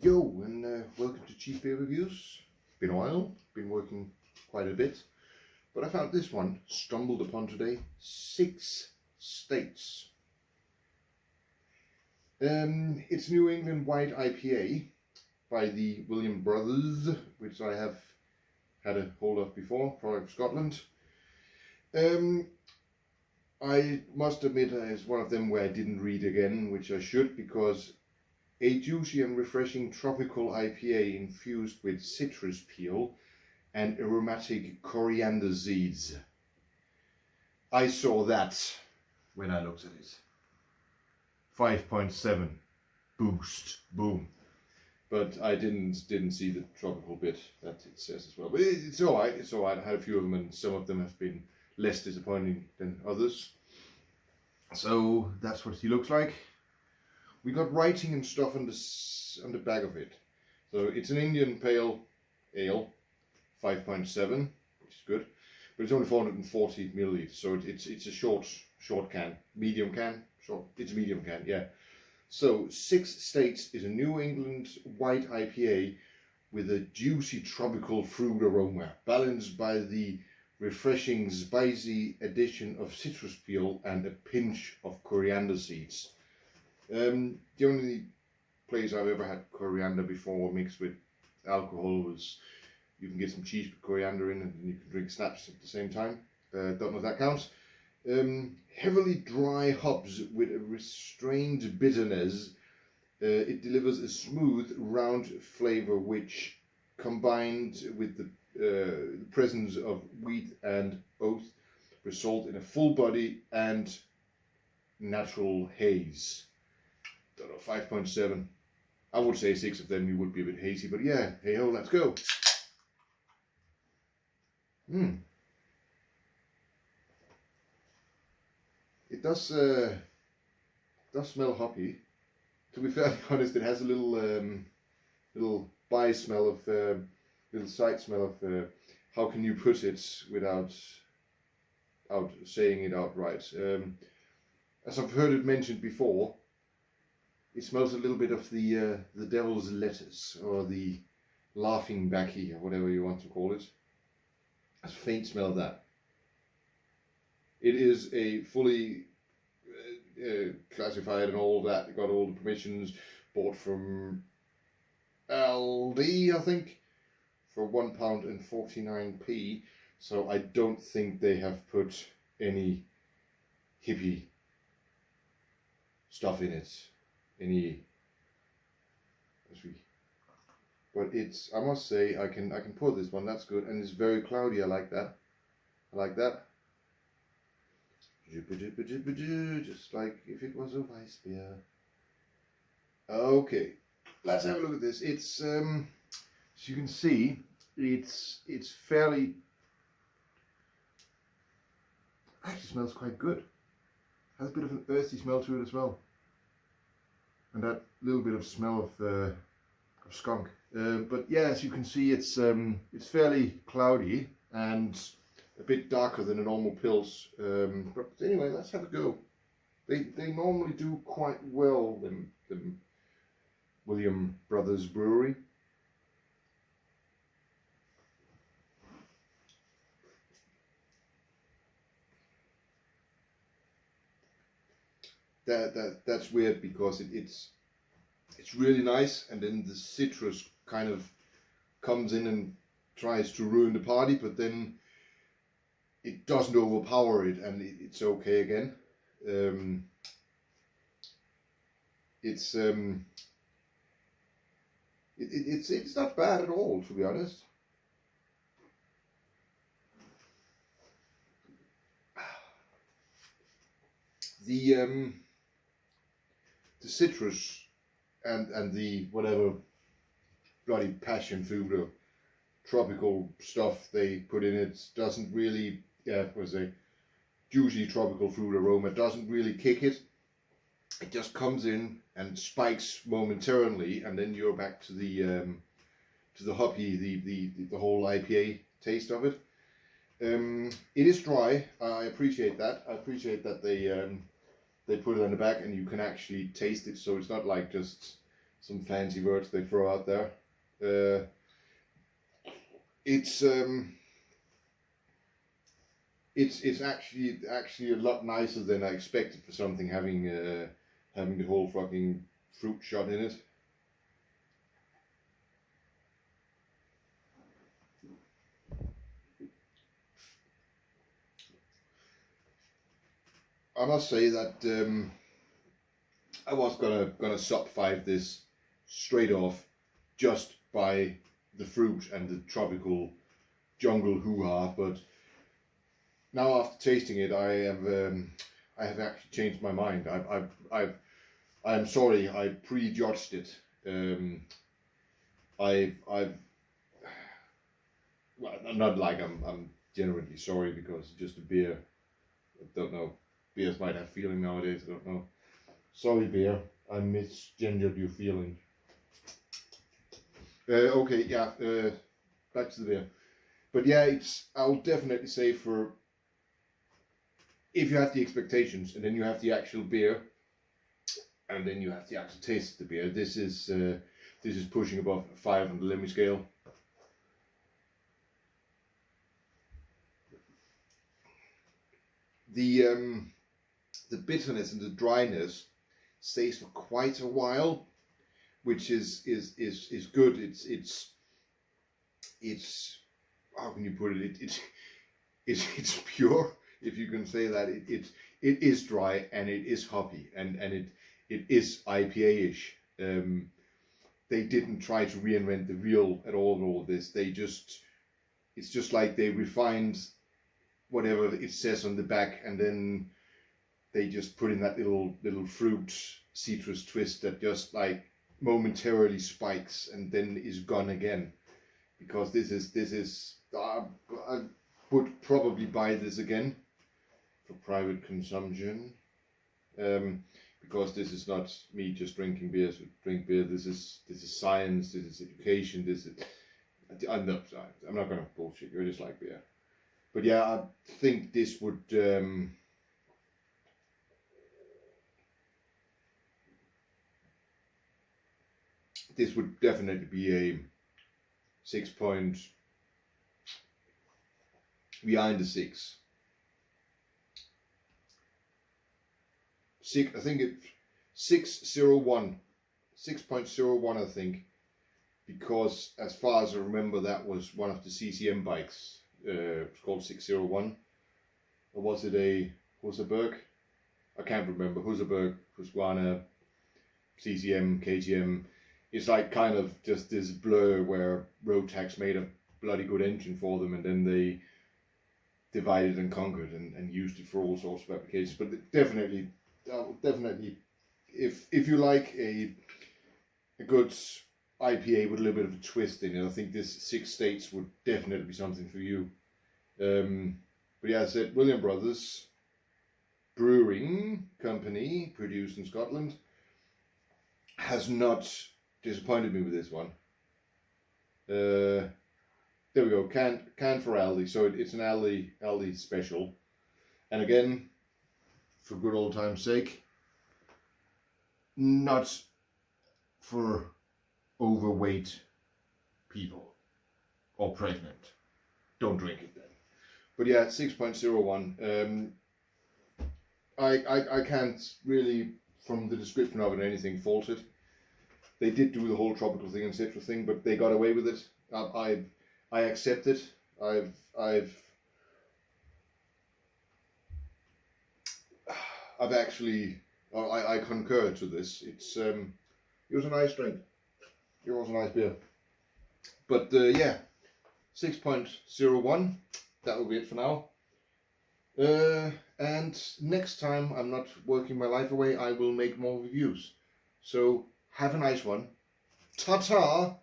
Yo, and welcome to Cheap Beer Reviews. Been a while, been working quite a bit, but I found this one, stumbled upon today, 6 States. It's New England White IPA by the Williams Brothers, which I have had a hold of before, product of Scotland. I must admit it's one of them where I didn't read again, which I should, because a juicy and refreshing tropical IPA infused with citrus peel and aromatic coriander seeds. I saw that when I looked at it. 5.7 boost, boom. But I didn't see the tropical bit that it says as well. But it's alright, it's alright. I had a few of them and some of them have been less disappointing than others. So that's what he looks like. We got writing and stuff on the back of it. So it's an Indian Pale Ale, 5.7, which is good. But it's only 440 milliliters, so it's a short can, medium can, short. It's a medium can, yeah. So 6 States is a New England White IPA with a juicy tropical fruit aroma, balanced by the refreshing spicy addition of citrus peel and a pinch of coriander seeds. The only place I've ever had coriander before mixed with alcohol was you can get some cheese with coriander in and you can drink snaps at the same time. Don't know if that counts. Heavily dry hops with a restrained bitterness. It delivers a smooth, round flavour which, combined with the presence of wheat and oat, result in a full body and natural haze. Don't know, 5.7. I would say 6 of them you would be a bit hazy, but yeah, hey ho, let's go. It does smell hoppy. To be fairly honest, it has a little by smell of little side smell of how can you put it without saying it outright. As I've heard it mentioned before, it smells a little bit of the devil's lettuce or the laughing backy or whatever you want to call it. There's a faint smell of that. It is a fully classified and all that. Got all the permissions. Bought from Aldi, I think, for £1.49. So I don't think they have put any hippie stuff in it. But it's, I must say, I can pour this one. That's good, and it's very cloudy. I like that. Just like if it was a Weiss beer. Okay, let's have a look at this. It's as you can see, it's fairly, actually smells quite good. Has a bit of an earthy smell to it as well, and that little bit of smell of skunk. But yeah, as you can see, it's fairly cloudy and a bit darker than a normal Pils. But anyway, let's have a go. They normally do quite well, the Williams Brothers Brewery. That's weird because it's really nice, and then the citrus kind of comes in and tries to ruin the party, but then it doesn't overpower it, and it's okay again. It's not bad at all, to be honest. The citrus and the whatever bloody passion fruit or tropical stuff they put in it doesn't really, juicy tropical fruit aroma doesn't really kick it. It just comes in and spikes momentarily, and then you're back to the hoppy, the whole IPA taste of it. It is dry. I appreciate that. I appreciate that they put it on the back and you can actually taste it, so it's not like just some fancy words they throw out there. It's actually a lot nicer than I expected for something having the whole fucking fruit shot in it. I must say that I was gonna sub 5 this straight off just by the fruit and the tropical jungle hoo-ha, but now after tasting it, I have actually changed my mind. I'm sorry, I prejudged it. Well, not like I'm genuinely sorry, because it's just a beer. I don't know. Beers might have feeling nowadays. I don't know. Sorry, beer. I misgendered your feeling. Okay, yeah. Back to the beer. But yeah, I'll definitely say, for if you have the expectations and then you have the actual beer, and then you have the actual taste of the beer, this is pushing above 5 on the Lemmy scale. The bitterness and the dryness stays for quite a while, which is good. It's how can you put it? It's pure, if you can say that. It is dry and it is hoppy, and it is IPA-ish. They didn't try to reinvent the wheel at all of this. It's just like they refined whatever it says on the back, and then they just put in that little fruit citrus twist that just like momentarily spikes and then is gone again. Because this is I would probably buy this again for private consumption, because this is not me just drinking beer to drink beer. This is science. This is education. I'm not gonna bullshit you. I just like beer. But yeah, I think this would definitely be a 6 point behind the 6. I think it's 601, 6.01, I think, because as far as I remember, that was one of the CCM bikes. It's called 601, or was it a Husaberg? I can't remember. Husaberg, Husqvarna, CCM, KTM. It's like kind of just this blur where Rotax made a bloody good engine for them, and then they divided and conquered and used it for all sorts of applications. But definitely, if you like a good IPA with a little bit of a twist in it, I think this 6 States would definitely be something for you. But yeah, as I said, William Brothers Brewing Company, produced in Scotland, has not disappointed me with this one. There we go, canned for Aldi, so it's an Aldi special. And again, for good old time's sake, not for overweight people or pregnant. Don't drink it then. But yeah, 6.01. I can't really, from the description of it, anything fault it. They did do the whole tropical thing and citrus thing, but they got away with it. I accept it. I've actually, I concur to this. It was a nice drink. It was a nice beer. But yeah, 6.01. That will be it for now. And next time I'm not working my life away, I will make more reviews. So have a nice one. Ta-ta!